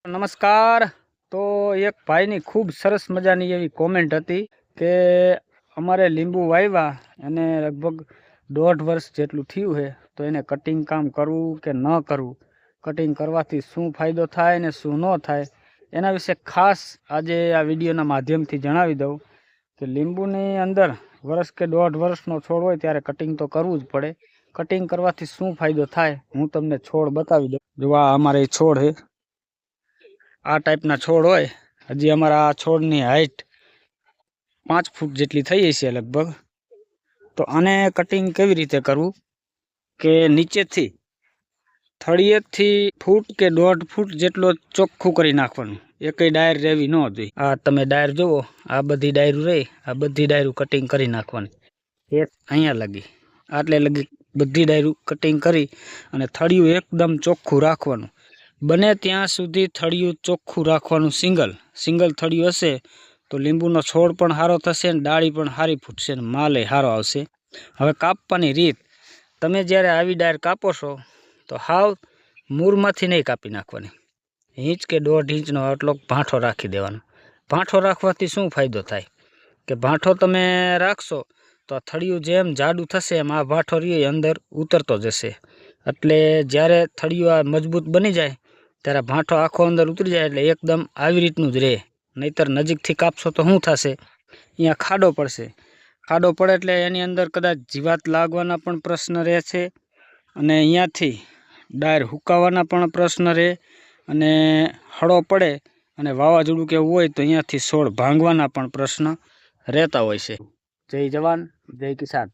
નમસ્કાર। તો એક ભાઈની ખૂબ સરસ મજાની એવી કોમેન્ટ હતી કે અમારે લીંબુ વાવ્યા અને લગભગ 1.5 વર્ષ જેટલું થયું છે, તો એને કટિંગ કામ કરવું કે ન કરવું, કટિંગ કરવાથી શું ફાયદો થાય ને શું ન થાય, એના વિશે ખાસ આજે આ વિડીયોના માધ્યમથી જણાવી દઉં કે લીંબુની અંદર વર્ષ કે 1.5 વર્ષનો છોડ હોય ત્યારે કટિંગ તો કરવું જ પડે। કટિંગ કરવાથી શું ફાયદો થાય હું તમને છોડ બતાવી દઉં। જો આ અમારે છોડ છે, આ ટાઈપના છોડ હોય। હજી અમારા આ છોડની હાઈટ 5 ફૂટ જેટલી થઈ છે લગભગ। તો આને કટિંગ કેવી રીતે કરવું કે નીચેથી થળિયેથી ફૂટ કે 1.5 ફૂટ જેટલો ચોખ્ખું કરી નાખવાનું, એકય ડાયર રહેવી ન જોઈએ। આ તમે ડાયર જુઓ, આ બધી ડાયરું રહી, આ બધી ડાયરું કટિંગ કરી નાખવાની, એક અહીંયા લગી, આટલે લગી બધી ડાયરું કટિંગ કરી અને થળિયું એકદમ ચોખ્ખું રાખવાનું। બને ત્યાં સુધી થળિયું ચોખ્ખું રાખવાનું। સિંગલ થળિયું હશે તો લીંબુનો છોડ પણ સારો થશે ને ડાળી પણ સારી ફૂટશે ને માલે સારો આવશે। હવે કાપવાની રીત, તમે જ્યારે આવી ડાયર કાપો છો તો હાવ મૂળમાંથી નહીં કાપી નાખવાની, 1 ઇંચ કે 1.5 ઇંચનો આટલો ભાંઠો રાખી દેવાનો। ભાંઠો રાખવાથી શું ફાયદો થાય કે ભાંઠો તમે રાખશો તો આ થળિયું જેમ જાડું થશે એમ આ ભાંઠો રહ્યો અંદર ઉતરતો જશે, એટલે જ્યારે થળિયું આ મજબૂત બની જાય ત્યારે ભાંઠો આખો અંદર ઉતરી જાય, એટલે એકદમ આવી રીતનું જ રહે। નહીંતર નજીકથી કાપશો તો શું થશે, અહીંયા ખાડો પડશે, ખાડો પડે એટલે એની અંદર કદાચ જીવાત લાગવાના પણ પ્રશ્ન રહે છે, અને અહીંયાથી ડાયર હુકાવાના પણ પ્રશ્ન રહે, અને હળો પડે અને વાવાઝોડું કેવું હોય તો અહીંયાથી છોડ ભાંગવાના પણ પ્રશ્ન રહેતા હોય છે। જય જવાન, જય કિસાન।